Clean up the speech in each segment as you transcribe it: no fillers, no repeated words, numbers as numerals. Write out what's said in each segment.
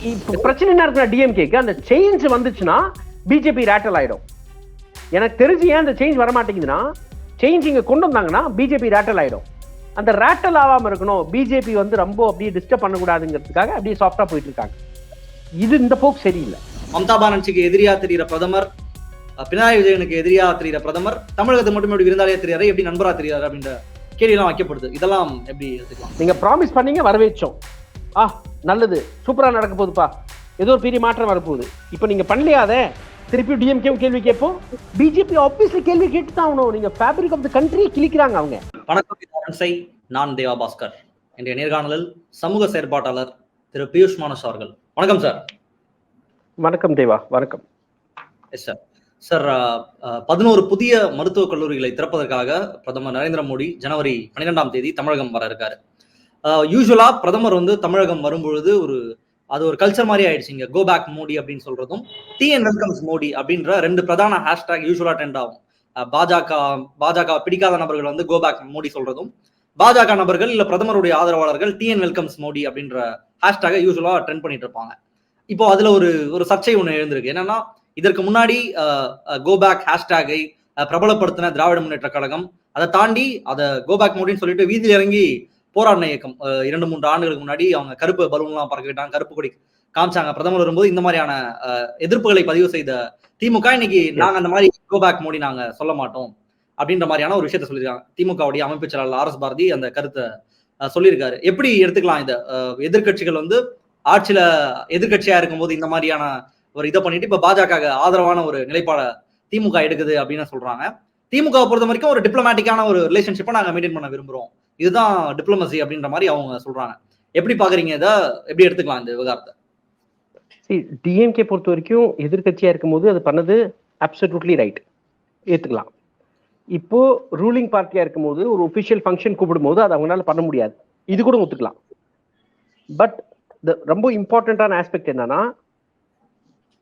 இப்ப பிரச்சனை என்ன இருக்குன்னா டிஎம்கேக்கு அந்த சேஞ்ச் வந்துச்சுன்னா பிஜேபி ரேட்டல் ஆயிடும். எனக்கு தெரிஞ்சு ஏன் அந்த சேஞ்ச் வர மாட்டேங்குதுன்னா, சேஞ்ச் இங்க கொண்டு வந்தாங்கன்னா பிஜேபி ரேட்டல் ஆயிடும். அந்த ரேட்டல் ஆகாம இருக்கணும், பிஜேபி வந்து ரொம்ப அப்படியே டிஸ்டர்ப் பண்ணக்கூடாதுங்கிறதுக்காக அப்படியே சாஃப்டா போயிட்டு இருக்காங்க. இது இந்த போக்கு சரியில்லை. மம்தா பானர்ஜிக்கு எதிரியா தெரிகிற பிரதமர், பினராயி விஜயனுக்கு எதிரியா தெரிகிற பிரதமர், தமிழகத்தை மட்டும் எப்படி விருந்தாளியா தெரியாரு, எப்படி நண்பரா தெரியாரு அப்படின்ற கேள்வி எல்லாம் வைக்கப்படுது. இதெல்லாம் எப்படி எடுத்துக்கலாம்? நீங்க ப்ராமிஸ் பண்ணீங்க, வரவேற்றோம், நல்லது, சூப்பரா நடக்க போகுதுப்பா, ஏதோ ஒரு பெரிய மாற்றம் வரப்போகுது. இப்ப நீங்க பண்ணலையாத திருப்பி டிஎம்கே கேள்வி கேட்போம். பிஜேபி ஆப்வியஸ்லி கேள்வி கேட்டு தான் ஆகணும். நீங்க ஃபேப்ரிக் ஆஃப் தி கண்ட்ரியை கிழிக்கிறாங்க அவங்க. வணக்கம், நான் தேவா பாஸ்கர். இன்றைய நேர்காணலில் சமூக செயற்பாட்டாளர் திரு பியூஷ் மானஸ் அவர்கள். வணக்கம் சார். வணக்கம் தேவா. வணக்கம். Yes sir. சார், 11 புதிய மருத்துவக் கல்லூரிகளை திறப்பதற்காக பிரதமர் நரேந்திர மோடி ஜனவரி 12ஆம் தேதி தமிழகம் வர இருக்காரு. யூஸ்வலா பிரதமர் வந்து தமிழகம் வரும்பொழுது அது ஒரு கல்ச்சர் மாதிரி ஆயிடுச்சு. இங்க கோ பேக் மோடி அப்படின்னு சொல்றதும், டிஎன் வெல்கம்ஸ் மோடி அப்படின்ற 2 பிரதான ஹேஷ்டாக் யூஸ்வலா ட்ரெண்ட் ஆகும். பாஜக பிடிக்காத நபர்கள் வந்து கோ பேக் மோடி சொல்றதும், பாஜக நபர்கள் இல்ல பிரதமருடைய ஆதரவாளர்கள் டிஎன் வெல்கம்ஸ் மோடி அப்படின்ற ஹேஷ்டாக யூஸ்வலா ட்ரெண்ட் பண்ணிட்டு இருப்பாங்க. இப்போ அதுல ஒரு சர்ச்சை ஒண்ணு எழுந்திருக்கு. என்னன்னா, இதற்கு முன்னாடி கோ பேக் ஹேஷ்டாகை பிரபலப்படுத்தின திராவிட முன்னேற்ற கழகம், அதை தாண்டி அதை கோ பேக் மோடின்னு சொல்லிட்டு வீதியில் இறங்கி போராடின இயக்கம் 2-3 ஆண்டுகளுக்கு முன்னாடி அவங்க கருப்பு பலூன்லாம் பறக்க விட்டாங்க, கருப்பு கொடி காமிச்சாங்க பிரதமர் வரும்போது. இந்த மாதிரியான எதிர்ப்புகளை பதிவு செய்த திமுக இன்னைக்கு நாங்க அந்த மாதிரி கோ பேக் மோடி நாங்க சொல்ல மாட்டோம் அப்படின்ற மாதிரியான ஒரு விஷயத்த சொல்லியிருக்காங்க. திமுகவுடைய அமைப்பு செயலாளர் RS பாரதி அந்த கருத்தை சொல்லியிருக்காரு. எப்படி எடுத்துக்கலாம் இதை? எதிர்கட்சிகள் வந்து ஆட்சியில எதிர்கட்சியா இருக்கும்போது இந்த மாதிரியான ஒரு இதை பண்ணிட்டு இப்ப பாஜக ஆதரவான ஒரு நிலைப்பாட திமுக எடுக்குது அப்படின்னு சொல்றாங்க. திமுக பொறுத்த வரைக்கும் ஒரு டிப்ளமேட்டிக்கான ஒரு ரிலேஷன்ஷிப்பை நாங்க மெயின்டைன் பண்ண விரும்புறோம், இதுதான் டிப்ளமசி அப்படின்ற மாதிரி அவங்க சொல்றாங்க. எப்படி பாக்குறீங்க இதை? எப்படி எடுத்துக்கலாம் இந்த விவகாரத்தை? டிஎம்கே பொறுத்த வரைக்கும் எதிர்கட்சியா இருக்கும்போது அது பண்ணது அப்சல்யூட்லி ரைட், ஏத்துக்கலாம். இப்போ ரூலிங் பார்ட்டியா இருக்கும்போது ஒரு ஒபிஷியல் ஃபங்க்ஷன் கூப்பிடும்போது அது அவங்களால பண்ண முடியாது, இது கூட ஒத்துக்கலாம். பட் ரொம்ப இம்பார்ட்டன்டான ஆஸ்பெக்ட் என்னன்னா,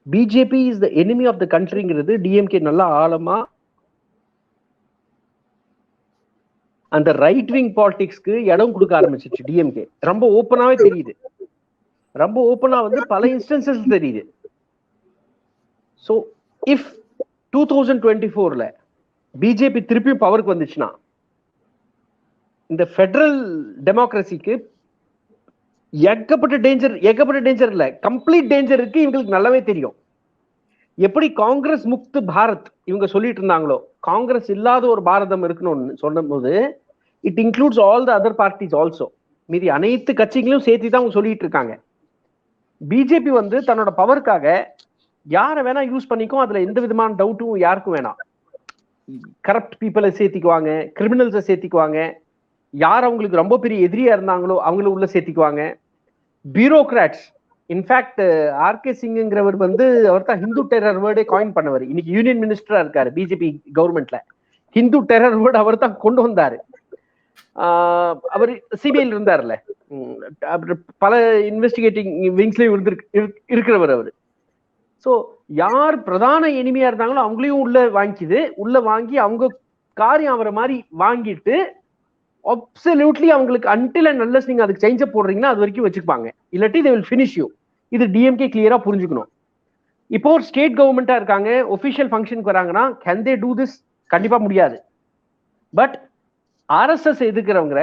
BJP is the enemy of the கண்ட்ரிங்கிறது டிஎம்கே நல்லா ஆழமா அந்த ரைட் விங் பாலிடிக்ஸ்க்கு இடம் கொடுக்க ஆரம்பிச்சிச்சு. டிஎம்கே ரொம்ப ஓப்பனாவே தெரியுது, ரொம்ப ஓப்பனா வந்து பல இன்ஸ்டன்சஸ் தெரியுது. ஸோ இஃப் 2024ல பிஜேபி திருப்பி பவருக்கு வந்துச்சுன்னா இந்த ஃபெடரல் டெமோக்ரஸிக்கு ஏகப்பட்ட டேஞ்சர் இல்ல, கம்ப்ளீட் டேஞ்சர் இருக்கு. இவங்களுக்கு நல்லாவே தெரியும். எப்படி காங்கிரஸ் முக்து பாரத் இவங்க சொல்லிட்டு இருந்தாங்களோ, காங்கிரஸ் இல்லாத ஒரு பாரதம் இருக்கணும்னு சொன்ன போது it includes all the other parties also, மீதி அனைத்து கட்சிகளையும் சேர்த்து தான் அவங்க சொல்லிட்டு இருக்காங்க. பிஜேபி வந்து தன்னோட பவருக்காக யாரை வேணா யூஸ் பண்ணிக்கும், அதுல எந்த விதமான டவுட்டும் யாருக்கும் வேணாம். கரப்ட் பீப்புளை சேர்த்திக்குவாங்க, கிரிமினல்ஸை சேர்த்திக்குவாங்க, யார் அவங்களுக்கு ரொம்ப பெரிய எதிரியா இருந்தாங்களோ அவங்கள உள்ள சேர்த்திக்குவாங்க. பியூரோக்ராட்ஸ், இன்ஃபேக்ட் ஆர்கே சிங்ங்கிறவர் வந்து அவர் தான் ஹிந்து டெரர் வேர்டே காயின் பண்ணவர். இன்னைக்கு யூனியன் மினிஸ்டரா இருக்காரு பிஜேபி கவர்மெண்ட்ல. ஹிந்து டெரர் வேர்டு அவர் தான் கொண்டு வந்தாரு. அவர் சிபிஐல இருந்தார்ல, பல இன்வெஸ்டிகேட்டிங் விங்ஸ்லயும் இருக்கிறவர் அவரு. ஸோ யார் பிரதான எனிமையா இருந்தாங்களோ அவங்களையும் உள்ள வாங்கி அவங்க காரியம் அவரை மாதிரி வாங்கிட்டு அப்சல்யூட்லி அவங்களுக்கு until and unless நீங்க அதுக்கு சேஞ்ச் போடுறீங்கன்னா அது வரைக்கும் வச்சுப்பாங்க, இல்லாட்டி they will finish you. இது டிஎம்கே கிளியரா புரிஞ்சுக்கணும். இப்போ ஒரு ஸ்டேட் கவர்மெண்டா இருக்காங்க, ஒபிஷியல் ஃபங்க்ஷனுக்கு வராங்கன்னா can they do this? கண்டிப்பா முடியாது. பட் RSS எதிர்க்கிறவங்க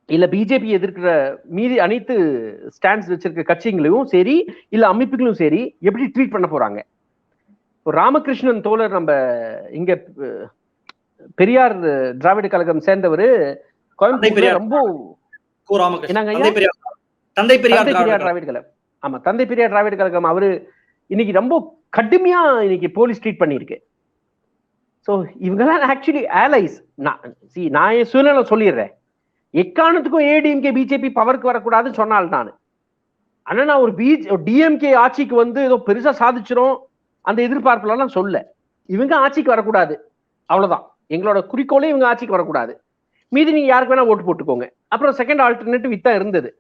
இல்ல பிஜேபி எதிர்க்கிற மீதி அனைத்து ஸ்டாண்ட்ஸ் வச்சிருக்க கட்சிகளையும் சரி இல்ல அமைப்புகளும் சரி எப்படி ட்ரீட் பண்ண போறாங்க? ராமகிருஷ்ணன் தோழர், நம்ம இங்க பெரியார் திராவிட கழகம் சேர்ந்தவர், கோயம்புத்தூர்ல ரொம்ப தந்தை பெரியார் திராவிட கழகம், ஆமா தந்தை பெரியார் திராவிட கழகம், அவரு இன்னைக்கு ரொம்ப கடுமையா இன்னைக்கு போலீஸ் ட்ரீட் பண்ணிருக்கு. ஸோ இவங்கெல்லாம் ஆக்சுவலி allies. நான் என் சூழ்நிலை சொல்லிடுறேன், எக்காரணத்துக்கும் ஏடிஎம்கே பிஜேபி பவருக்கு வரக்கூடாதுன்னு சொன்னால் நான். ஆனா நான் ஒரு டிஎம்கே ஆட்சிக்கு வந்து ஏதோ பெருசா சாதிச்சிரும் அந்த எதிர்பார்ப்புல எல்லாம் சொல்ல. இவங்க ஆட்சிக்கு வரக்கூடாது, அவ்வளவுதான் எங்களோட குறிக்கோளே. இவங்க ஆட்சிக்கு வரக்கூடாது, மீதி நீங்க யாருக்கு வேணா ஓட்டு போட்டுக்கோங்க. அப்புறம் செகண்ட் ஆல்டர்னேட்டிவ் இதான் இருந்தது,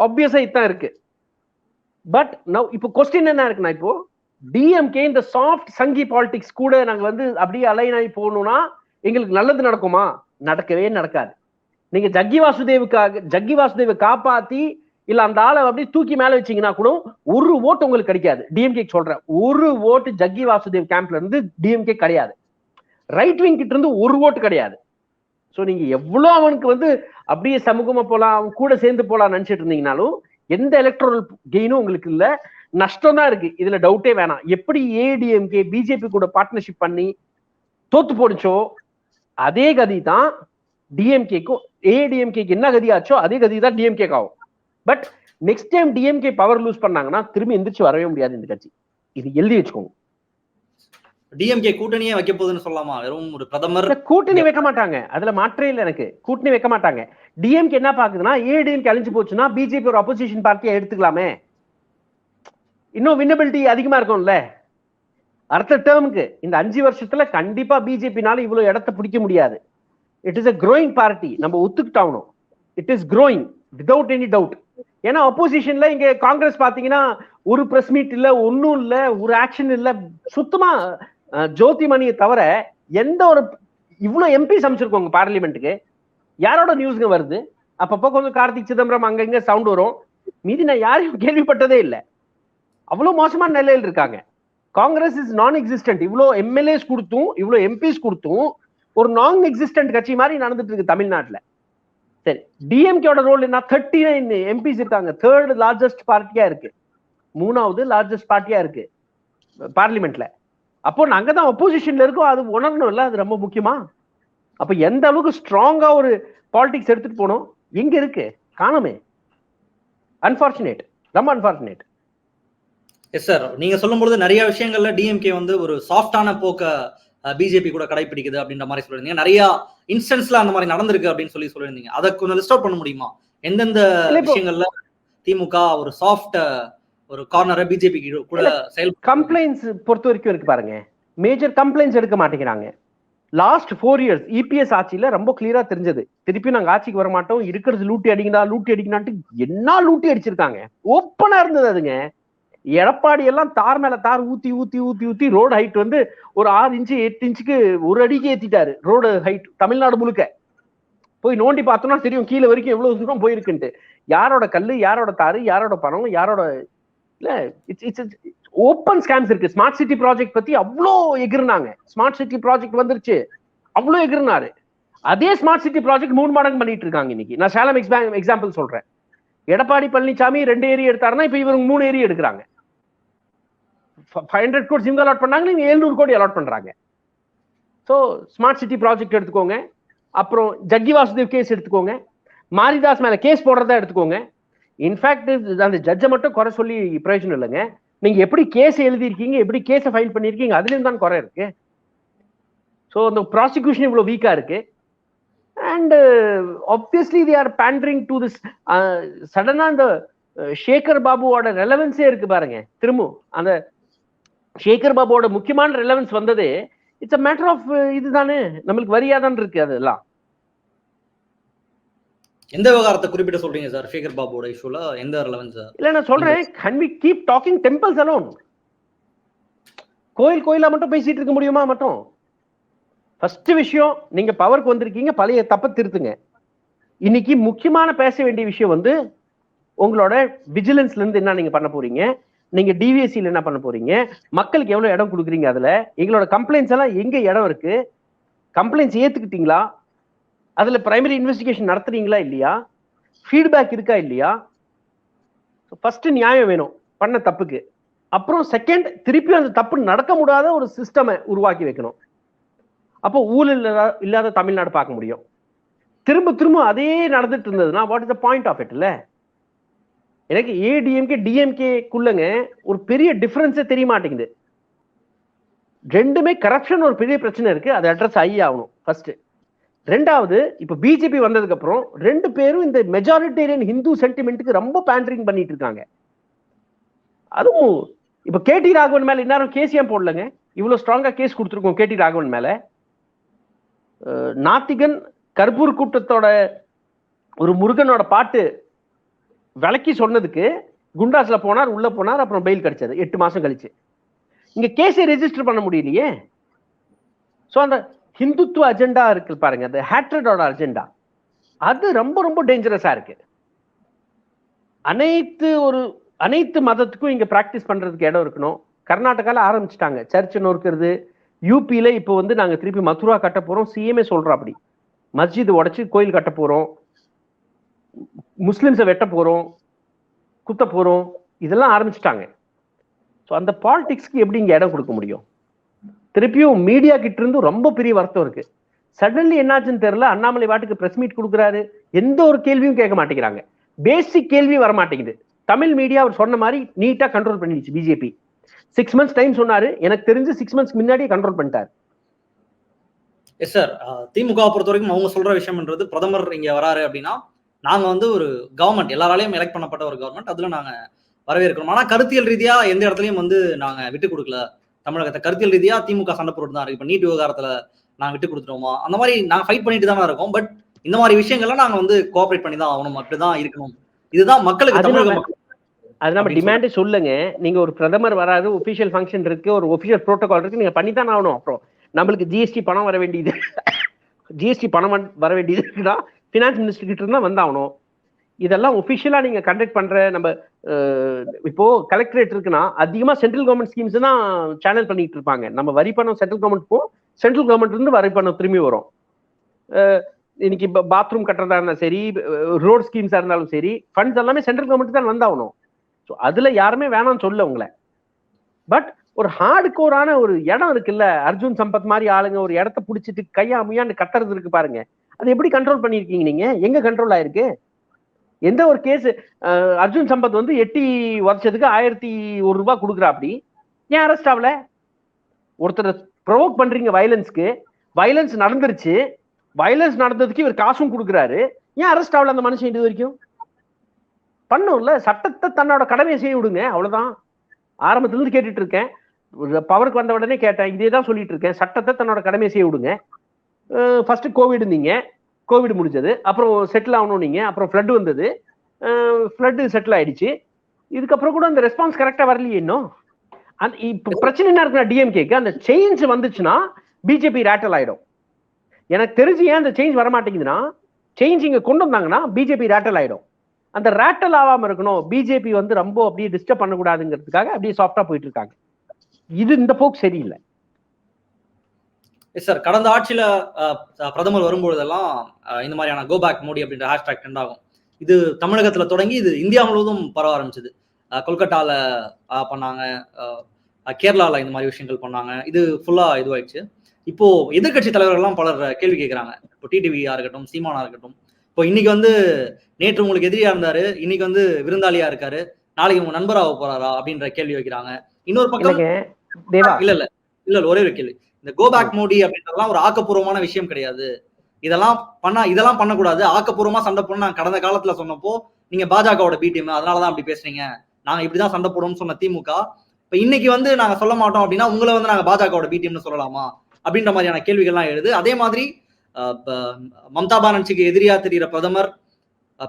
ஆப்வியஸா இதான் இருக்கு. பட் நவ் இப்போ கொஸ்டின் என்ன இருக்குன்னா, இப்போ டிஎம்கே இந்த சாஃப்ட் சங்கி பாலிடிக்ஸ் கூட நாங்க வந்து அப்படியே அலைன் ஆகி போகணும்னா எங்களுக்கு நல்லது நடக்குமா? நடக்கவே நடக்காது. நீங்க ஜக்கி வாசுதேவை காப்பாத்தி இல்ல அந்த ஆளை அப்படியே தூக்கி மேல வச்சீங்கன்னா கூட ஒரு ஓட்டு உங்களுக்கு கிடைக்காது. டிஎம்கே சொல்றேன், ஒரு ஓட்டு ஜக்கி வாசுதேவ் கேம்ப்ல இருந்து டிஎம்கே கிடையாது. ரைட் விங் கிட்ட இருந்து ஒரு ஓட்டு கிடையாது. சோ நீங்க எவ்வளவு அவனுக்கு வந்து அப்படியே சமூகமா போலாம், அவன் கூட சேர்ந்து போலாம் நினைச்சிட்டு இருந்தீங்கனாலும் எந்த எலக்ட்ரல் கெயினும் உங்களுக்கு இல்ல, நஷ்டம் தான் இருக்கு. இதுல டவுட்டே வேணாம். எப்படி ஏடிஎம்கே பிஜேபி கூட பார்ட்னர்ஷிப் பண்ணி தோத்து போடுச்சோ அதே கதி தான் டிஎம்கேக்கும். ஏடிஎம்கேக்கு என்ன கதி ஆச்சோ அதே கதி தான் டிஎம்கேக்கு ஆகும். But next time DMK power lose பண்ணாங்கன்னா திரும்பி எந்திரிச்சு வரவே முடியாது இந்த கட்சி. இது எழுதி வச்சுக்கோங்க. டிஎம்கே கூட்டணியே வைக்க போகுதுன்னு சொல்லலாமா? வெறும் ஒரு பிரதமர் கூட்டணி வைக்க மாட்டாங்க, அதுல மாற்றே இல்லை. எனக்கு கூட்டணி வைக்க மாட்டாங்க. டிஎம்கே என்ன பாக்குதுன்னா, ஏடிஎம்கே அழிஞ்சு போச்சுன்னா பிஜேபி ஒரு அப்போசிஷன் பார்ட்டியா எடுத்துக்கலாமே, இன்னும் வின்னபிலிட்டி அதிகமா இருக்கும்ல. அடுத்த டேர்முக்கு இந்த 5 வருஷத்துல கண்டிப்பா பிஜேபினால இவ்வளவு இடத்தை பிடிக்க முடியாது. It is a growing party, நம்ம ஒத்துக்கிட்டாகணும். It is growing without any doubt. ஏன்னா அப்போசிஷன்ல இங்க காங்கிரஸ் பாத்தீங்கன்னா ஒரு பிரஸ் மீட் இல்ல, ஒன்னும் இல்ல, ஒரு ஆக்ஷன் இல்ல, சுத்தமா ஜோதிமணியை தவிர எந்த ஒரு இவ்வளவு எம்பி அமைச்சிருக்கோங்க பார்லிமெண்ட்டுக்கு, யாரோட நியூஸ்ங்க வருது? அப்பப்போ கொஞ்சம் கார்த்திக் சிதம்பரம் அங்கங்க சவுண்ட் வரும், மீதி நான் யாரையும் கேள்விப்பட்டதே இல்லை. அவ்வளவு மோசமான நிலையில் இருக்காங்க. காங்கிரஸ் இஸ் நான் எக்ஸிஸ்டன்ட். இவ்வளோ எம்எல்ஏஸ் கொடுத்தும் இவ்வளோ எம்பிஸ் கொடுத்தும் ஒரு நான் எக்ஸிஸ்டன்ட் கட்சி மாதிரி நடந்துட்டு இருக்கு தமிழ்நாட்டில். சரி, டிஎம்கேட ரோல் என்ன? 39 எம்பிஸ் இருக்காங்க, 3rd லார்ஜஸ்ட் பார்ட்டியா இருக்கு, 3வது லார்ஜஸ்ட் பார்ட்டியா இருக்கு பார்லிமெண்ட்ல. அப்போ நாங்க தான் அப்போசிஷன்ல இருக்கோம், அது உணரணும் இல்ல, அது ரொம்ப முக்கியமா. அப்ப எந்த அளவுக்கு ஸ்ட்ராங்கா ஒரு பாலிடிக்ஸ் எடுத்துட்டு போனோம், எங்க இருக்கு? காணுமே. அன்பார்ச்சுனேட், ரொம்ப அன்பார்ச்சுனேட். எஸ் சார், நீங்க சொல்லும்போது நிறைய விஷயங்கள்ல டிஎம்கே வந்து ஒரு சாஃப்டான போக்க பிஜேபி கூட கடைபிடிக்குது அப்படின்ற மாதிரி சொல்லியிருந்தீங்க. நிறைய இன்ஸ்டன்ஸ்ல அந்த மாதிரி நடந்திருக்கு அப்படின்னு சொல்லியிருந்தீங்க. அதை கொஞ்சம் லிஸ்ட் அவுட் பண்ண முடியுமா? எந்தெந்த விஷயங்கள்ல திமுக ஒரு சாஃப்ட் ஒரு கார்னரை பிஜேபி கூட செயல் கம்ப்ளைண்ட்ஸ் பொறுத்த வரைக்கும் இருக்கு பாருங்க, மேஜர் கம்ப்ளைண்ட்ஸ் எடுக்க மாட்டேங்கிறாங்க. லாஸ்ட் 4 years இபிஎஸ் ஆட்சியில ரொம்ப கிளியரா தெரிஞ்சது, திருப்பி நாங்க ஆட்சிக்கு வர மாட்டோம், இருக்கிறது லூட்டி அடிக்கணான்ட்டு என்ன லூட்டி அடிச்சிருக்காங்க. ஓப்பனா இருந்தது அதுங்க. எடப்பாடி எல்லாம் தார் மேல தார் ஊத்தி ஊத்தி ஊத்தி ஊத்தி ரோடு ஹைட் வந்து ஒரு 6 இன்ச்சு 8 இன்ச்சுக்கு ஒரு அடிக்கு ஏத்திட்டாரு ரோடு ஹைட் தமிழ்நாடு முழுக்க. போய் நோண்டி பார்த்தோம்னா தெரியும் கீழே வரைக்கும் எவ்வளவு தூரம் போயிருக்குன்ட்டு. யாரோட கல்லு, யாரோட தாரு, யாரோட பணம், யாரோட இல்ல, இட்ஸ் ஓப்பன் ஸ்கேம்ஸ் இருக்கு. ஸ்மார்ட் சிட்டி ப்ராஜெக்ட் பத்தி அவ்வளோ எகிர்னாங்க. ஸ்மார்ட் சிட்டி ப்ராஜெக்ட் வந்துருச்சு, அவ்வளோ எகிர்னாரு. அதே ஸ்மார்ட் சிட்டி ப்ராஜெக்ட் 3 மடங்கு பண்ணிட்டு இருக்காங்க இன்னைக்கு. நான் சேலம் எக்ஸாம்பிள் சொல்றேன். எடப்பாடி பழனிசாமி 2 ஏரி எடுத்தாருன்னா இப்ப இவங்க 3 ஏரி எடுக்கிறாங்க. 500 கோடி இவங்க அலாட் பண்ணாங்க, நீங்க 700 கோடி அலாட் பண்றாங்க. ஸோ ஸ்மார்ட் சிட்டி ப்ராஜெக்ட் எடுத்துக்கோங்க, அப்புறம் ஜக்கி வாசுதேவ் கேஸ் எடுத்துக்கோங்க, மாரிதாஸ் மேல கேஸ் போடுறதா எடுத்துக்கோங்க. இன்ஃபேக்ட் அந்த ஜட்ஜை மட்டும் குறை சொல்லி பிரயோஜனம் இல்லைங்க. நீங்க எப்படி கேஸ் எழுதிருக்கீங்க, எப்படி கேஸை ஃபைல் பண்ணிருக்கீங்க, அதுலயும் தான் குறை இருக்கு. ஸோ அந்த ப்ராசிக்யூஷன் இவ்வளவு வீக்கா இருக்கு. And obviously they are pandering to this. சடனா இந்த சேகர் பாபுவோட ரெலவன்ஸே இருக்கு பாருங்க. திரும்ப அந்த சேகர் பாபுவோட முக்கியமான ரெலவன்ஸ் வந்தது இட்ஸ் அ மேட்டர் ஆஃப் இதுதானே, நம்மளுக்கு வரியாதான் இருக்கு. அதெல்லாம் எந்த விவகாரத்தை குறிப்பிட்டு சொல்றீங்க சார்? சேகர் பாபுவோட இஷ்யூல எந்த ரெலவன்ஸ்? இல்ல நான் சொல்றேன், can we keep talking temples alone? கோயிலா மட்டும் பேசிட்டு இருக்க முடியுமா? மட்டும் ஃபர்ஸ்ட் விஷயம், நீங்க பவருக்கு வந்திருக்கீங்க, பழைய தப்ப திருத்துங்க. இன்னைக்கு முக்கியமான பேச வேண்டிய விஷயம் வந்து உங்களோட விஜிலன்ஸ்ல இருந்து என்ன நீங்க பண்ண போறீங்க, நீங்க டிவிஎஸ்சில என்ன பண்ண போறீங்க, மக்களுக்கு எவ்வளவு இடம் கொடுக்குறீங்க, அதுல எங்களோட கம்ப்ளைண்ட்ஸ் எல்லாம் எங்க இடம் இருக்கு, கம்ப்ளைண்ட்ஸ் ஏத்துக்கிட்டீங்களா, அதுல பிரைமரி இன்வெஸ்டிகேஷன் நடத்துறீங்களா இல்லையா, ஃபீட்பேக் இருக்கா இல்லையா. ஃபர்ஸ்ட் நியாயம் வேணும் பண்ண தப்புக்கு. அப்புறம் செகண்ட், திருப்பி அந்த தப்பு நடக்க முடியாத ஒரு சிஸ்டமை உருவாக்கி வைக்கணும். அப்போ ஊழல் இல்லாத தமிழ்நாடு பார்க்க முடியும். திரும்ப திரும்ப அதே நடந்துட்டு இருந்ததுன்னா what is the point of it? இல்ல, எனக்கு ஏடிஎம்கே டிஎம்கேக்குள்ளங்க ஒரு பெரிய டிஃபரன்ஸே தெரிய மாட்டேங்குது. ரெண்டுமே கரப்ஷன் ஒரு பெரிய பிரச்சனை இருக்கு, அதை அட்ரஸ் ஆகி ஆகணும் ஃபர்ஸ்ட். ரெண்டாவது, இப்ப பிஜேபி வந்ததுக்கு அப்புறம் 2 பேரும் இந்த மெஜாரிட்டேரியன் ஹிந்து சென்டிமெண்ட்டுக்கு ரொம்ப பேண்டரிங் பண்ணிட்டு இருக்காங்க. அதுவும் இப்ப கேடி ராகவன் மேல இந்நேரம் கேஸ் ஏன் போடலங்க? இவ்வளவு ஸ்ட்ராங்கா கேஸ் கொடுத்துருக்கோம் கேடி ராகவன் மேல. நாத்திகன் கர்பூர் கூட்டத்தோட ஒரு முருகனோட பாட்டு விளக்கி சொன்னதுக்கு குண்டாஸ்ல போனார், உள்ள போனார், அப்புறம் பெயில் கிடைச்சது 8 மாசம் கழிச்சு. இங்க கேஸை ரெஜிஸ்டர் பண்ண முடியலையே. சோ அந்த ஹிந்துத்துவ அஜெண்டா இருக்கு பாருங்க, அந்த ஹேட்ரடோட அஜெண்டா, அது ரொம்ப ரொம்ப டேஞ்சரஸா இருக்கு. அனைத்து மதத்துக்கும் இங்க பிராக்டிஸ் பண்றதுக்கு இடம் இருக்கணும். கர்நாடகால ஆரம்பிச்சுட்டாங்க சர்ச் நொறுக்கிறது. யூபியில இப்போ வந்து நாங்க திருப்பி மதுரா கட்ட போறோம். சிஎம்ஏ சொல்றோம் அப்படி மஸ்ஜித் உடைச்சு கோயில் கட்ட போறோம், முஸ்லிம்ஸை வெட்ட போறோம், குத்த போறோம், இதெல்லாம் ஆரம்பிச்சுட்டாங்க. ஸோ அந்த பாலிடிக்ஸ்க்கு எப்படி இங்க இடம் கொடுக்க முடியும்? திருப்பியும் மீடியா கிட்ட இருந்து ரொம்ப பெரிய வருத்தம் இருக்கு. சடன்லி என்னாச்சுன்னு தெரியல, அண்ணாமலை வாட்டுக்கு பிரஸ் மீட் கொடுக்குறாரு, எந்த ஒரு கேள்வியும் கேட்க மாட்டேங்கிறாங்க. பேசிக் கேள்வி வர மாட்டேங்குது. தமிழ் மீடியா அவர் சொன்ன மாதிரி நீட்டா கண்ட்ரோல் பண்ணிடுச்சு பிஜேபி. 6 months டைம் சொன்னாரு, எனக்கு தெரிஞ்சு 6 months முன்னாடியே கண்ட்ரோல் பண்ணிட்டாரு. எஸ் சார், திமுக பொறுத்த வரைக்கும் அவங்க சொல்ற விஷயம்ன்றது, பிரதமர் இங்க வராரு அப்படின்னா நாங்க வந்து ஒரு கவர்மெண்ட், எல்லாராலையும் எலெக்ட் பண்ணப்பட்ட ஒரு கவர்மெண்ட், அதுல நாங்க வரவேற்கிறோம். ஆனா கருத்தியல் ரீதியா எந்த இடத்துலயும் வந்து நாங்க விட்டு கொடுக்கல தமிழகத்தை. கருத்தியல் ரீதியா திமுக சண்டை போட்டு தான் இருக்கு. இப்ப நீட் விவகாரத்துல நாங்க விட்டு கொடுத்துட்டோமா, அந்த மாதிரி நாங்க ஃபைட் பண்ணிட்டு தானே இருக்கோம். பட் இந்த மாதிரி விஷயங்கள்லாம் நாங்க வந்து கோஆபரேட் பண்ணி தான் ஆகணும், அப்படிதான் இருக்கணும். இதுதான் மக்களுக்கு, தமிழக மக்கள் அது நம்ம டிமாண்டே சொல்லுங்க. நீங்க ஒரு பிரதமர் வராது, ஒபிஷியல் ஃபங்க்ஷன் இருக்கு, ஒரு ஒபிஷியல் ப்ரோட்டோகால் இருக்கு, நீங்க பண்ணித்தான் ஆகணும். அப்புறம் நம்மளுக்கு ஜிஎஸ்டி பணம் வர வேண்டியது இருக்குன்னா பினான்ஸ் மினிஸ்டர் கிட்ட இருந்தா வந்தாகணும். இதெல்லாம் ஒபிஷியலா நீங்க கண்டக்ட் பண்ற நம்ம இப்போ கலெக்டரேட் இருக்குன்னா அதிகமா சென்ட்ரல் கவர்மெண்ட் ஸ்கீம்ஸ் தான் சேனல் பண்ணிட்டு இருப்பாங்க. நம்ம வரி பணம் சென்ட்ரல் கவர்மெண்ட் போ, சென்ட்ரல் கவர்மெண்ட் இருந்து வரி பணம் திரும்பி வரும். இன்னைக்கு பாத்ரூம் கட்டுறதா இருந்தாலும் சரி, ரோட் ஸ்கீம்ஸா இருந்தாலும் சரி, ஃபண்ட்ஸ் எல்லாமே சென்ட்ரல் கவர்மெண்ட் தான் வந்தாகணும். ஸோ அதுல யாருமே வேணாம்னு சொல்ல உங்களை. பட் ஒரு ஹார்டு கோரான ஒரு இடம் இருக்குல்ல, அர்ஜுன் சம்பத் மாதிரி ஆளுங்க ஒரு இடத்த பிடிச்சிட்டு கையா முயான்னு கத்துறது இருக்கு பாருங்க, அது எப்படி கண்ட்ரோல் பண்ணிருக்கீங்க நீங்க? எங்க கண்ட்ரோல் ஆயிருக்கு? எந்த ஒரு கேஸ் அர்ஜுன் சம்பத் வந்து எட்டி உதச்சதுக்கு 1001 ரூபாய் கொடுக்குறா, அப்படி ஏன் அரெஸ்ட் ஆகல? ஒருத்தர் ப்ரொவோக் பண்றீங்க வயலன்ஸ்க்கு, வயலன்ஸ் நடந்துருச்சு, வயலன்ஸ் நடந்ததுக்கு இவர் காசும் கொடுக்குறாரு, ஏன் அரெஸ்ட் ஆகல அந்த மனுஷன் இது வரைக்கும்? பண்ணும்ல, சட்டத்தை தன்னோட கடமையை செய்ய விடுங்க, அவ்வளவுதான். ஆரம்பத்துல இருந்து கேட்டுட்டு இருக்கேன், பவருக்கு வந்த உடனே கேட்டேன், இதே தான் சொல்லிட்டு இருக்கேன், சட்டத்தை தன்னோட கடமையை செய்ய விடுங்க. ஃபர்ஸ்ட் கோவிட் நீங்க, கோவிட் முடிஞ்சது, அப்புறம் செட்டில் ஆகணும் நீங்க, அப்புறம் ஃப்ளட் வந்தது, ஃப்ளட் செட்டில் ஆயிடுச்சு, இதுக்கப்புறம் கூட அந்த ரெஸ்பான்ஸ் கரெக்டா வரலையே இன்னும். அந்த இப்ப பிரச்சனை என்ன இருக்குன்னா டிஎம்கேக்கு அந்த சேஞ்ச் வந்துச்சுன்னா பிஜேபி ரேட்டல் ஆயிடும். எனக்கு தெரிஞ்சு ஏன் அந்த சேஞ்ச் வர மாட்டேங்குதுன்னா, சேஞ்ச் இங்க கொண்டு வந்தாங்கன்னா பிஜேபி ரேட்டல் ஆயிடும். அந்த ரேட்டல் ஆகாம இருக்கணும், பிஜேபி வந்து ரொம்ப அப்படியே டிஸ்டர்ப் பண்ணக்கூடாதுங்கிறதுக்காக அப்படியே சாஃப்டா போயிட்டு இருக்காங்க. இது இந்த போக்கு சரியில்லை. சார், கடந்த ஆட்சியில பிரதமர் வரும்பொழுதெல்லாம் இந்த மாதிரியான கோ பேக் மோடி அப்படின்ற ஹேஷ்டாக் ட்ரெண்ட் ஆகும். இது தமிழகத்துல தொடங்கி இது இந்தியா முழுவதும் பரவ ஆரம்பிச்சது. கொல்கட்டால பண்ணாங்க, கேரளால இந்த மாதிரி விஷயங்கள் பண்ணாங்க, இது ஃபுல்லா இதுவாயிடுச்சு. இப்போ எதிர்கட்சி தலைவர்கள்லாம் பலர் கேள்வி கேட்கிறாங்க. இப்போ டிடிவியா இருக்கட்டும், சீமானா இருக்கட்டும், இப்போ இன்னைக்கு வந்து நேற்று உங்களுக்கு எதிரியா இருந்தாரு, இன்னைக்கு வந்து விருந்தாளியா இருக்காரு, நாளைக்கு உங்க நண்பராக போறாரா அப்படின்ற கேள்வி வைக்கிறாங்க. இன்னொரு பக்கம் இல்ல ஒரே ஒரு கேள்வி, இந்த கோ பேக் மோடி அப்படின்றதெல்லாம் ஒரு ஆக்கப்பூர்வமான விஷயம் கிடையாது, இதெல்லாம் பண்ணக்கூடாது, ஆக்கப்பூர்வமா சண்டை போடணும் நான் கடந்த காலத்துல சொன்னப்போ நீங்க பாஜகவோட பி டீம், அதனாலதான் அப்படி பேசுறீங்க, நாங்க இப்படிதான் சண்டை போடுவோம்னு சொன்ன திமுக இப்ப இன்னைக்கு வந்து நாங்க சொல்ல மாட்டோம் அப்படின்னா உங்களை வந்து நாங்க பாஜகவோட பி டீம்னு சொல்லலாமா அப்படின்ற மாதிரியான கேள்விகள்லாம் எழுது. அதே மாதிரி மம்தா பானர்ஜிக்கு எதிரியா தெரிகிற பிரதமர்,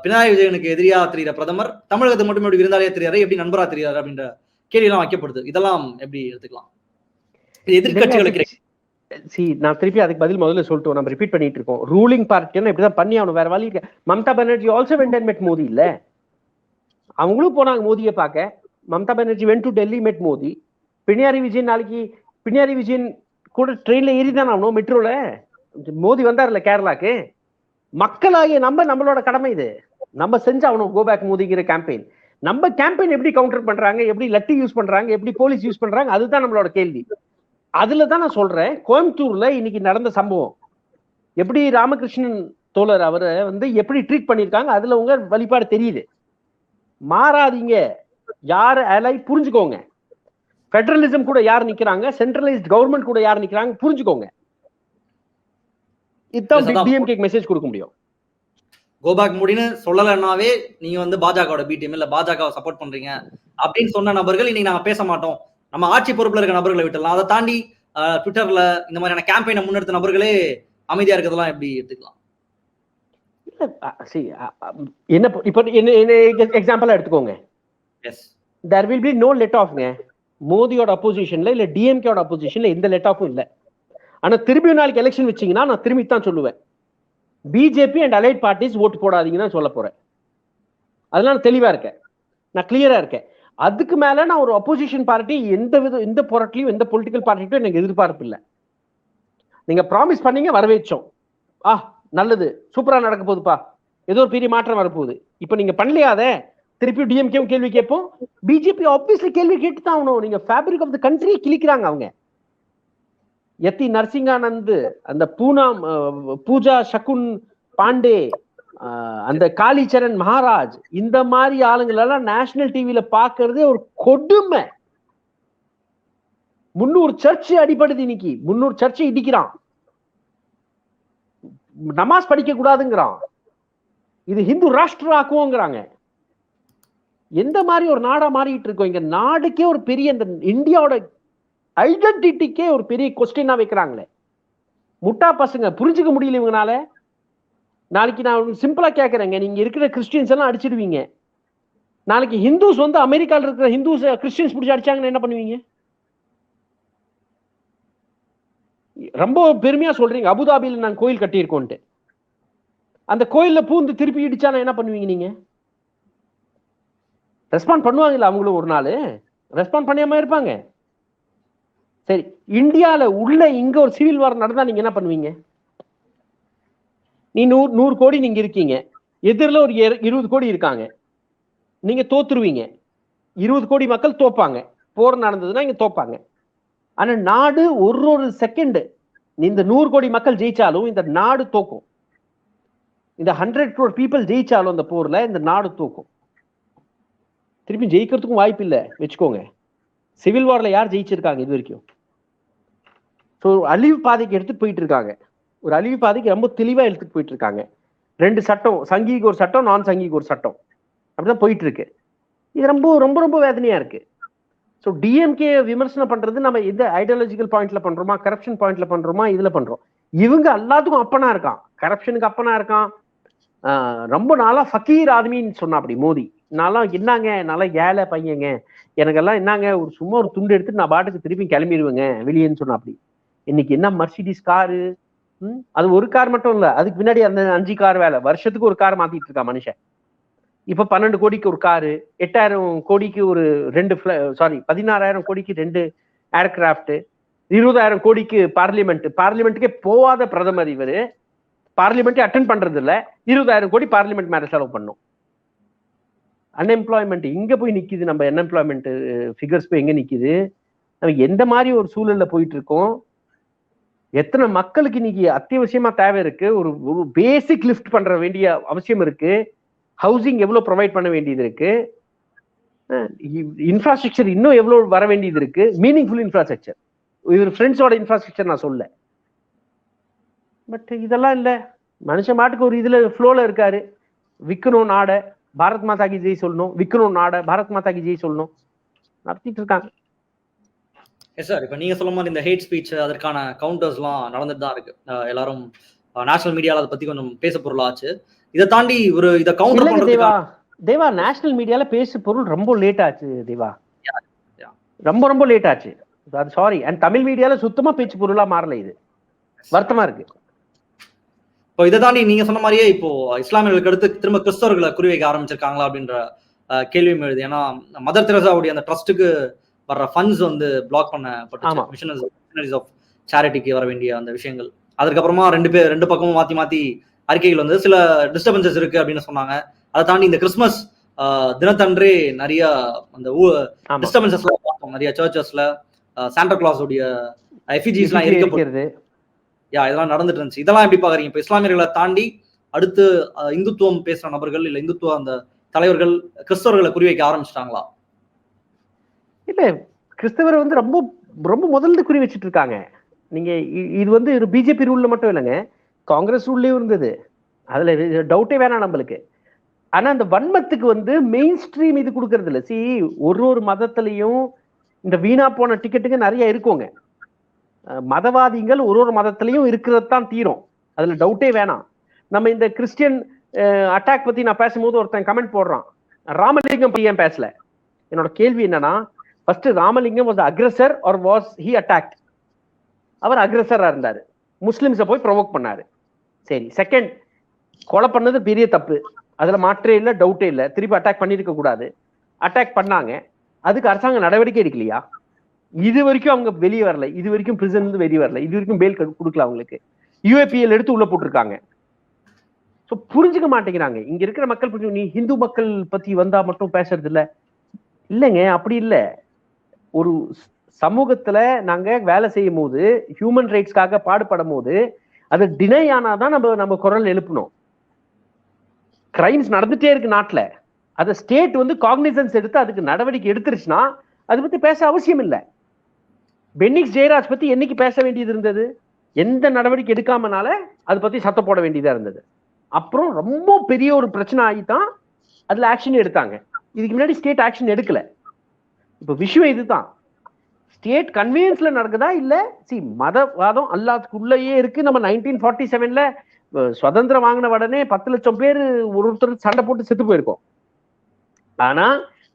பினராயி விஜயனுக்கு எதிரியா தெரிகிற பிரதமர் தமிழகத்தை மட்டும் எப்படி விருந்தாளியா தெரியாரு, எப்படி நண்பரா தெரியாரு அப்படின்ற கேள்வி எல்லாம் வைக்கப்படுது. இதெல்லாம் எப்படி எடுத்துக்கலாம்? எதிர்கட்சிகளுக்கு நான் திருப்பி அதுக்கு பதில் முதல்ல சொல்லிட்டு நம்ம ரிப்பீட் பண்ணிட்டு இருக்கோம். ரூலிங் பார்ட்டின்னு இப்படிதான் பண்ணி ஆகணும், வேற வழி. Mamata Banerjee also went and மெட் மோடி இல்ல, அவங்களும் போனாங்க மோடியை பார்க்க. மம்தா பானர்ஜி வெண்ட் டு டெல்லி, மெட் மோடி. பினராயி விஜயன் நாளைக்கு பினராயி விஜயன் கூட ட்ரெயின்ல ஏறி தான் ஆகணும், மெட்ரோல. மோடி வந்தார்ல கேரளாக்கு. மக்களாகிய நம்மளோட கடமை இது, நம்ம செஞ்சாகணும் கோ பேக் மோடிங்கிற கேம்பெயின். நம்ம கேம்பெயின் எப்படி கவுண்டர் பண்றாங்க, எப்படி லட்டி யூஸ் பண்றாங்க, எப்படி போலீஸ் யூஸ் பண்றாங்க, அதுதான் நம்மளோட கேள்வி. அதுலதான் நான் சொல்றேன், கோயம்புத்தூர்ல இன்னைக்கு நடந்த சம்பவம் எப்படி ராமகிருஷ்ணன் தோழர் அவரை வந்து எப்படி ட்ரீட் பண்ணிருக்காங்க, அதுல உங்க வழிபாடு தெரியுது. மாறாதீங்க, யார் அலை புரிஞ்சுக்கோங்க. பெடரலிசம் கூட யார் நிக்கிறாங்க, சென்ட்ரலைஸ்ட் கவர்மெண்ட் கூட யார் நிக்கிறாங்க புரிஞ்சுக்கோங்க. இதுதான் டிஎம்கே மெசேஜ் கொடுக்க முடியும். கோபேக் மோடின்னு சொல்லலைன்னாவே நீங்க வந்து பாஜகவோட பி டீம் இல்ல பாஜகவை சப்போர்ட் பண்றீங்க அப்படின்னு சொன்ன நபர்கள் இன்னைக்கு நாங்க பேச மாட்டோம், நம்ம ஆட்சி பொறுப்புல இருக்க நபர்களை விட்டுலாம். அதை தாண்டி ட்விட்டர்ல இந்த மாதிரியான கேம்பெயினை முன்னெடுத்த நபர்களே அமைதியா இருக்கிறதெல்லாம் எப்படி எடுத்துக்கலாம்? என்ன இப்ப எக்ஸாம்பிளா எடுத்துக்கோங்க. there will be no let off. மோடியோட அப்போசிஷன்ல இல்ல டிஎம்கேயோட அப்போசிஷன்ல எந்த லெட் ஆஃபும் இல்ல. ஆனா திரும்பி நாளைக்கு எலெக்ஷன் வச்சீங்கன்னா நான் திரும்பி தான் சொல்லுவேன், பிஜேபி அண்ட் அலைட் பார்ட்டிஸ் ஓட்டு போடாதீங்கன்னு சொல்ல போறேன். அதெல்லாம் தெளிவா இருக்கேன். நான் கிளியரா இருக்கேன். அதுக்கு மேல நான் ஒரு அப்போசிஷன் பார்ட்டி எந்த போராட்டிலையும் எந்த பொலிட்டிக்கல் பார்ட்டியும் எனக்கு எதிர்பார்ப்பு இல்லை. நீங்க ப்ராமிஸ் பண்ணீங்க, வரவேற்றோம். நல்லது, சூப்பரா நடக்க போகுதுப்பா, ஏதோ ஒரு பெரிய மாற்றம் வரப்போகுது. இப்ப நீங்க பண்ணலையாத திருப்பி டிஎம்கேவும் கேள்வி கேட்போம். பிஜேபி ஆப்வியஸ்லி கேள்வி கேட்டு தான் ஆகணும். நீங்க ஃபேப்ரிக் ஆஃப் த கண்ட்ரியை கிழிக்கிறாங்க அவங்க. யத்தி நரசிங்கானந்த், அந்த பூஜா சகுன் பாண்டே, அந்த காளிச்சரண் மகாராஜ், இந்த மாதிரி ஆளுங்களெல்லாம் நேஷனல் டிவியில பாக்குறதே ஒரு கொடுமை. 300 சர்ச் அடிபடுது இன்னைக்கு. 300 சர்ச்சை இடிக்கிறான். நமாஸ் படிக்க கூடாதுங்கிறான். இது ஹிந்து ராஷ்டிர ஆக்குவோங்கிறாங்க. எந்த மாதிரி ஒரு நாடா மாறிட்டு இருக்கோம். இங்க நாடுக்கே ஒரு பெரிய, இந்த இந்தியாவோட ஐடென்டிட்டிக்கே ஒரு பெரிய கொஸ்டினா வைக்கிறாங்களே. முட்டா பசங்க, புரிஞ்சுக்க முடியல இவங்கனால. நாளைக்கு நான் சிம்பிளா கேட்கறேங்க, நீங்க இருக்கிற கிறிஸ்டியன்ஸ் எல்லாம் அடிச்சிடுவீங்க. நாளைக்கு ஹிந்துஸ் வந்து அமெரிக்கால இருக்கிற ஹிந்துஸ் கிறிஸ்டியன்ஸ் பிடிச்சி அடிச்சாங்கன்னு என்ன பண்ணுவீங்க? ரொம்ப பெருமையா சொல்றீங்க அபுதாபியில் நாங்க கோயில் கட்டியிருக்கோன்ட்டு. அந்த கோயில்ல பூந்து திருப்பி இடிச்சானா என்ன பண்ணுவீங்க நீங்க? ரெஸ்பாண்ட் பண்ணுவாங்கல்ல அவங்களும். ஒரு நாள் ரெஸ்பாண்ட் பண்ணாம இருப்பாங்க. சரி, இந்தியால உள்ள இங்க ஒரு சிவில் வார் நடந்தா நீங்க என்ன பண்ணுவீங்க? நீ 100 கோடி நீங்க இருக்கீங்க, எதிரில் ஒரு 20 கோடி இருக்காங்க, நீங்க தோத்துருவீங்க. 20 கோடி மக்கள் தோப்பாங்க. போர் நடந்ததுன்னா இங்க தோப்பாங்க. ஆனா நாடு ஒரு செகண்ட் இந்த 100 கோடி மக்கள் ஜெயிச்சாலும் இந்த நாடு தோக்கும். இந்த 100 crore people ஜெயிச்சாலும் அந்த போர்ல இந்த நாடு தோக்கும். திருப்பி ஜெயிக்கிறதுக்கும் வாய்ப்பு இல்லை வச்சுக்கோங்க. சிவில் வார்ல யார் ஜெயிச்சிருக்காங்க இது வரைக்கும்? அழிவு பாதைக்கு எடுத்து போயிட்டு இருக்காங்க. ஒரு அழிவு பாதைக்கு ரொம்ப தெளிவா எடுத்துட்டு போயிட்டு இருக்காங்க. 2 சட்டம், சங்கிக்கு ஒரு சட்டம், நான் சங்கிக்கு ஒரு சட்டம், அப்படிதான் போயிட்டு இருக்கு. இது ரொம்ப ரொம்ப ரொம்ப வேதனையா இருக்கு. ஸோ டிஎம்கே விமர்சனம் பண்றது நம்ம எந்த ஐடியாலஜிக்கல் பாயிண்ட்ல பண்றோமா, கரப்ஷன் பாயிண்ட்ல பண்றோமா, இதுல பண்றோம். இவங்க எல்லாத்துக்கும் அப்பனா இருக்கான், கரப்ஷனுக்கு அப்பனா இருக்கான். ரொம்ப நாளா ஃபக்கீர் ஆதமின்னு சொன்னா அப்படி மோடி. நான்லாம் என்னங்க, நல்லா ஏழை பையங்க, எனக்கெல்லாம் என்னங்க ஒரு சும்மா ஒரு துண்டு எடுத்துட்டு நான் பாட்டுக்கு திருப்பி கிளம்பிடுவேங்க வெளியேன்னு சொன்னா அப்படி. இன்னைக்கு என்ன மர்சிடிஸ் காரு, அது ஒரு கார் மட்டும் இல்ல, அதுக்கு பின்னாடி அந்த 5 கார் வேலை. வருஷத்துக்கு ஒரு கார் மாத்திட்டு இருக்கா மனுஷன். இப்ப 12 கோடிக்கு ஒரு காரு, 8,000 கோடிக்கு ஒரு 16,000 கோடிக்கு 2 ஏர்கிராப்ட், 20,000 கோடிக்கு பார்லிமெண்ட்டுக்கே போவாத பிரதமர் இவரு. பார்லிமெண்ட் அட்டென்ட் பண்றது இல்ல, 20,000 கோடி பார்லிமெண்ட் மேல செலவு பண்ணும். அன்எம்ப்ளாய்மெண்ட் இங்க போய் நிக்குது. நம்ம அன்எம்ப்ளாய்மெண்ட் ஃபிகர்ஸ் போய் எங்க நிக்குது? நம்ம எந்த மாதிரி ஒரு சூழல்ல போயிட்டு இருக்கோம்? எத்தனை மக்களுக்கு இன்னைக்கு அத்தியாவசியமா தேவை இருக்கு? ஒரு பேசிக் லிஃப்ட் பண்ற வேண்டிய அவசியம் இருக்கு. ஹவுசிங் எவ்வளவு ப்ரொவைட் பண்ண வேண்டியது இருக்கு. இன்ஃப்ராஸ்ட்ரக்சர் இன்னும் எவ்வளவு வர வேண்டியது இருக்கு. Meaningful infrastructure. இவர் ஃப்ரெண்ட்ஸோட இன்ஃப்ராஸ்ட்ரக்சர் நான் சொல்ல. பட் இதெல்லாம் இல்ல. மனுஷன் மாட்டுக்கு ஒரு இதுல ஃப்ளோல இருக்காரு. விற்கணும் நாட, பாரத் மாதா கி ஜெய் சொல்லணும், விற்கணும் நாட, பாரத் மாதா கி ஜெய் சொல்லணும், நடத்திட்டு இருக்காங்க. எஸ் சார், இப்போ நீங்க சொல்ல மாதிரி இந்த ஹேட் ஸ்பீச் அதற்கான கவுண்டர்ஸ்லாம் நடந்துட்டு தான் இருக்கு. எல்லாரும் நேஷனல் மீடியால அதை பத்தி கொஞ்சம் பேச பொருளாச்சு. இதை தாண்டி ஒரு இதை கவுண்டர் பண்றதுக்கு தேவா நேஷனல் மீடியால பேசு பொருள் ரொம்ப லேட் ஆச்சு தேவா, ரொம்ப ரொம்ப லேட் ஆச்சு. சாரி. அண்ட் தமிழ் மீடியால சுத்தமா பேச்சு பொருளா மாறல. இது வருத்தமா இருக்கு. இப்போ இதை தாண்டி நீங்க சொன்ன மாதிரியே இப்போ இஸ்லாமியர்களுக்கு அடுத்து திரும்ப கிறிஸ்தவர்களை குறிவைக்க ஆரம்பிச்சிருக்காங்களா அப்படின்ற கேள்வியும் எழுது. ஏன்னா மதர் தெரசாவுடைய அந்த ட்ரஸ்ட்டுக்கு வர்ற ஃபண்ட்ஸ் வந்து பிளாக் பண்ணப்பட்டு மிஷனரிஸ் ஆஃப் சேரிட்டிக்கு வர வேண்டிய அந்த விஷயங்கள். அதுக்கப்புறமா ரெண்டு பக்கமும் மாத்தி அறிக்கைகள் வந்து சில டிஸ்டர்பன்சஸ் இருக்கு அப்படின்னு சொன்னாங்க. அதை தாண்டி இந்த கிறிஸ்துமஸ் தினத்தன்றே நிறைய அந்த டிஸ்டர்பன்சஸ் நிறைய சர்ச்சஸ்ல சாண்டா கிளாஸ் உடைய எஃபிஜிஸ் எல்லாம் எரிக்கப்படுது. இதெல்லாம் நடந்துட்டு இருந்துச்சு. இதெல்லாம் எப்படி பாக்குறீங்க? இப்ப இஸ்லாமியர்களை தாண்டி அடுத்து இந்துத்துவம் பேசுற நபர்கள் இல்ல இந்துத்துவ அந்த தலைவர்கள் கிறிஸ்தவர்களை குறிவைக்க ஆரம்பிச்சிட்டாங்களா? இல்ல, கிறிஸ்தவரை வந்து ரொம்ப ரொம்ப முதல்ல குறி வச்சுட்டு இருக்காங்க. நீங்க இது வந்து பிஜேபி ரூல்ல மட்டும் இல்லைங்க, காங்கிரஸ் ரூல்லயும் இருந்தது. அதுல டவுட்டே வேணாம் நம்மளுக்கு. ஆனா அந்த வன்மத்துக்கு வந்து மெயின் ஸ்ட்ரீம் இது கொடுக்கறது இல்லை. ஒரு மதத்திலையும் இந்த வீணா போன டிக்கெட்டுங்க நிறைய இருக்குங்க. மதவாதிகள் ஒரு மதத்திலையும் இருக்கிறது தான் தீரும், அதுல டவுட்டே வேணாம். நம்ம இந்த கிறிஸ்டியன் அட்டாக் பத்தி நான் பேசும்போது ஒருத்தன் கமெண்ட் போடுறான், ராமலிங்கம் பத்தி ஏன் பேசல? என்னோட கேள்வி என்னன்னா, first Ramalingam was aggressor or was he attacked? அவர் அக்ரெசரா இருந்தாரு, முஸ்லிம்ஸை போய் ப்ரொவோக் பண்ணாரு. சரி. செகண்ட், கொலை பண்ணது பெரிய தப்பு, அதுல மாற்றே இல்லை, டவுட்டே இல்லை, திருப்பி அட்டாக் பண்ணிருக்க கூடாது. அட்டாக் பண்ணாங்க, அதுக்கு அரசாங்கம் நடவடிக்கை எடுக்கலையா? இது வரைக்கும் அவங்க வெளியே வரல, இது வரைக்கும் பிரிசன் இருந்து வெளியே வரல, இது வரைக்கும் பெயில் கொடுக்கல அவங்களுக்கு. யூஏபிஎல் எடுத்து உள்ள போட்டிருக்காங்க. சோ புரிஞ்சுக்க மாட்டேங்கிறாங்க இங்க இருக்கிற மக்கள். நீ ஹிந்து மக்கள் பத்தி வந்தா மட்டும் பேசுறது இல்லைங்க, அப்படி இல்லை. ஒரு சமூகத்துல நாங்க வேலை செய்யும் போது, ஹியூமன் ரைட்ஸ்க்காக பாடுபடும் போது அது டினை ஆனாதான் நம்ம குரல் எழுப்பணும். கிரைம்ஸ் நடந்துட்டே இருக்கு நாட்டுல, அதை ஸ்டேட் வந்து காக்னிசன்ஸ் எடுத்து அதுக்கு நடவடிக்கை எடுத்துருச்சுன்னா அதை பத்தி பேச அவசியம் இல்லை. பென்னிக்ஸ் ஜெயராஜ் பத்தி என்னைக்கு பேச வேண்டியது இருந்தது? எந்த நடவடிக்கை எடுக்காமனால அதை பத்தி சத்தம் போட வேண்டியதா இருந்தது. அப்புறம் ரொம்ப பெரிய ஒரு பிரச்சனை ஆகித்தான் அதுல ஆக்ஷன் எடுத்தாங்க. இதுக்கு முன்னாடி ஸ்டேட் ஆக்ஷன் எடுக்கல. இப்ப விஷயம் இதுதான், ஸ்டேட் கன்வீனியன்ஸ்ல நடக்குதா இல்ல மதவாதம் அல்லாத்துக்குள்ளேயே இருக்கு. நம்ம 1947ல சுதந்திரம் வாங்கின உடனே 10 லட்சம் பேர் ஒருத்தர் சண்டை போட்டு செத்து போயிருக்கோம். ஆனா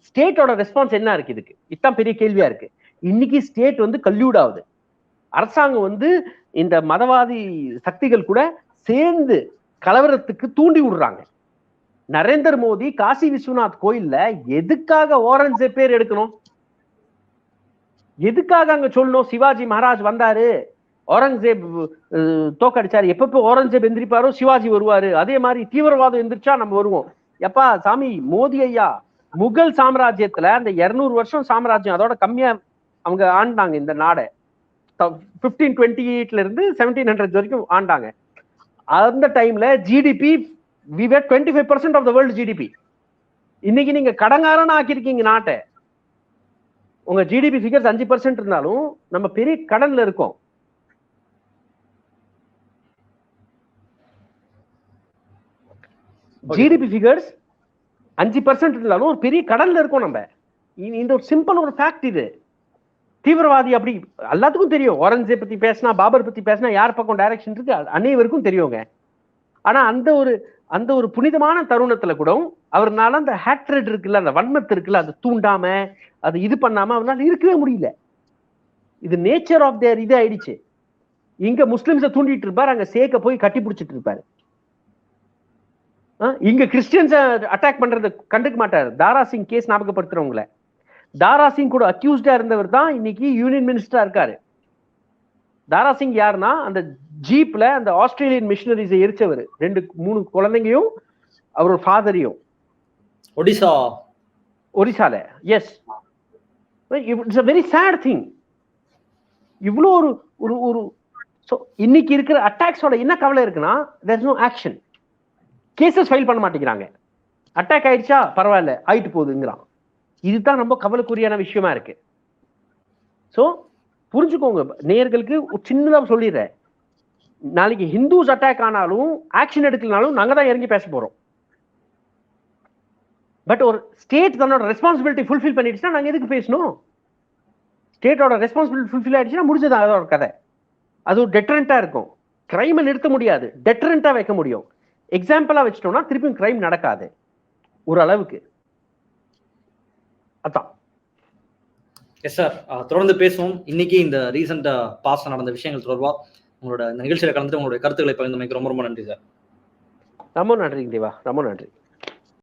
ஸ்டேட்டோட ரெஸ்பான்ஸ் என்ன இருக்கு? இதுக்கு இதுதான் பெரிய கேள்வியா இருக்கு. இன்னைக்கு ஸ்டேட் வந்து கல்யூட் ஆகுது. அரசாங்கம் வந்து இந்த மதவாதி சக்திகள் கூட சேர்ந்து கலவரத்துக்கு தூண்டி விடுறாங்க. நரேந்திர மோடி காசி விஸ்வநாத் கோயில்ல எதுக்காக ஓரங்கசீப் பேர் எடுக்கணும்? எதுக்காக அங்க சொல்லணும் சிவாஜி மகாராஜ் வந்தாரு, ஓரங்கசீப் தோக்கடிச்சாரு? எப்பப்போ ஓரங்கசீப் எந்திரிப்பாரோ சிவாஜி வருவாரு. அதே மாதிரி தீவிரவாதம் எந்திரிச்சா நம்ம வருவோம். எப்பா சாமி மோடி ஐயா, முகல் சாம்ராஜ்யத்துல அந்த 200 வருஷம் சாம்ராஜ்யம், அதோட கம்மியா அவங்க ஆண்டாங்க இந்த நாடை. 1528ல இருந்து 1700 வரைக்கும் ஆண்டாங்க. அந்த டைம்ல GDP we were 25% of the world GDP. இன்னைக்கு நீங்க கடங்காரனா ஆக்கிருக்கீங்க நாட்டை. உங்க ஜிடிபி ஃபிகர்ஸ் 5% இருந்தாலும் நம்ம பெரிய கடன்ல இருக்கோம். ஜிடிபி ஃபிகர்ஸ் 5% இருந்தாலும் ஒரு பெரிய கடன்ல இருக்கும் நம்ம. இந்த ஒரு சிம்பிள் ஒரு ஃபேக்ட் இது. தீவிரவாதி அப்படி எல்லாத்துக்கும் தெரியும். ஓரங்கசீப் பத்தி பேசினா, பாபர் பத்தி பேசினா யார் பக்கம் டைரக்ஷன் இருக்கு அனைவருக்கும் தெரியுங்க. ஆனா அந்த ஒரு புனிதமான தருணத்துல கூட அவர்னால அந்த ஹேட்ரட் இருக்குல்ல, அந்த வன்மத்து இருக்குல்ல, அதை தூண்டாம அது இது பண்ணாம அவரால் இருக்கவே முடியல. இது நேச்சர் ஆஃப் தேர் இது ஆயிடுச்சு. இங்க முஸ்லிம்ஸை தூண்டிட்டு இருப்பாரு, அங்க சேக்க போய் கட்டி பிடிச்சிட்டு இருப்பாரு. இங்க கிறிஸ்டியன்ஸை அட்டாக் பண்றதை கண்டுக்க மாட்டாரு. தாரா சிங் கேஸ் ஞாபகப்படுத்துறவங்கள, தாரா சிங் கூட அக்யூஸ்டா இருந்தவர் தான் இன்னைக்கு யூனியன் மினிஸ்டரா இருக்காரு. தாரா சிங் யாருன்னா அந்த ஜீப்ல அந்த ஆஸ்திரேலியன் மிஷனரிஸை எரிச்சவர், 2-3 குழந்தைங்களையும் அவரோட ஃபாதரையும் ஒரிசால. Yes, it's a very sad thing. இவ்வளோ ஒரு இன்னைக்கு இருக்கிற அட்டாக்ஸோட என்ன கவலை இருக்குன்னா, there is no action. Cases file பண்ண மாட்டேங்கிறாங்க. அட்டாக் ஆயிடுச்சா பரவாயில்ல, ஆயிட்டு போகுதுங்கிறான். இதுதான் ரொம்ப கவலைக்குரியான விஷயமா இருக்கு. சோ புரிஞ்சுக்கோங்க நேயர்களுக்கு சின்னதா சொல்லிடுறேன். நாளைக்கு ஹிந்துஸ் அட்டாக் ஆனாலும் ஆக்ஷன் எடுக்கலனாலும் நாங்க தான் இறங்கி பேச போறோம். பட் ஒரு ஸ்டேட் தன்னோட ரெஸ்பான்சிபிலிட்டி ஃபுல்ஃபில் பண்ணிடுச்சுன்னா நாங்க எதுக்கு பேசணும்? ஸ்டேட்டோட ரெஸ்பான்சிபிலிட்டி ஃபுல்ஃபில் ஆயிடுச்சுன்னா முடிஞ்சது அதோட கதை. அது ஒரு டெட்டரண்டா இருக்கும். கிரைமை நிறுத்த முடியாது, டெட்டரண்டா வைக்க முடியும். எக்ஸாம்பிளா வச்சிட்டோம்னா திருப்பியும் கிரைம் நடக்காது ஒரு அளவுக்கு. அதான். எஸ் சார், தொடர்ந்து பேசுவோம். இன்னைக்கு இந்த ரீசெண்ட் பாஸ்ட் நடந்த விஷயங்கள் தொடர்பா உங்களோட இந்த நிகழ்ச்சியில கலந்துட்டு உங்களுடைய கருத்துக்களை பகிர்ந்தமைக்கு ரொம்ப ரொம்ப நன்றி சார். ரொம்ப நன்றிங்க தேவா, ரொம்ப நன்றி.